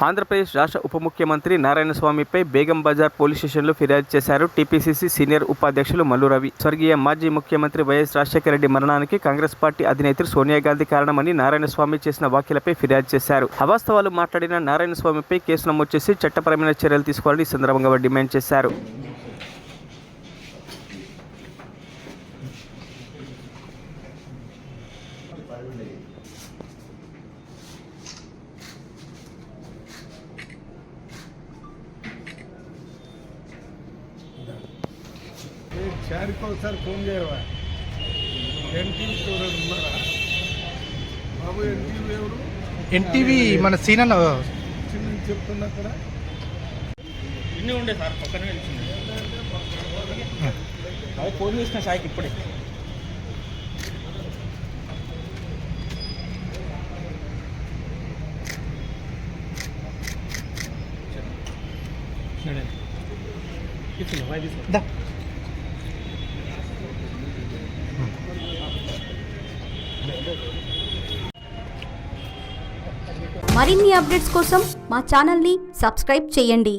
ఆంధ్రప్రదేశ్ రాష్ట్ర ఉప ముఖ్యమంత్రి నారాయణస్వామిపై బేగం బజార్ పోలీస్ స్టేషన్లో ఫిర్యాదు చేశారు టీపీసీసీ సీనియర్ ఉపాధ్యక్షులు మల్లు రవి. స్వర్గీయ మాజీ ముఖ్యమంత్రి వైఎస్ రాజశేఖర రెడ్డి మరణానికి కాంగ్రెస్ పార్టీ అధినేత్రి సోనియా గాంధీ కారణమని నారాయణస్వామి చేసిన వ్యాఖ్యలపై ఫిర్యాదు చేశారు. అవాస్తవాలు మాట్లాడిన నారాయణస్వామిపై కేసు నమోదు చేసి చట్టపరమైన చర్యలు తీసుకోవాలని ఈ సందర్భంగా డిమాండ్ చేశారు. షారికి ఒకసారి ఫోన్ చేయవా? ఎన్టీవీ స్టోరేజ్ ఉన్నారా బాబు? ఎన్టీవీ ఎవరు? ఎన్టీవీ మన సీనన్న చెప్తున్నా అక్కడ ఇన్ని ఉండే సార్ పక్కనే అది ఫోన్ చేసిన సాయికి ఇప్పుడే. మరిన్ని అప్డేట్స్ కోసం మా ఛానల్ని సబ్స్క్రైబ్ చేయండి.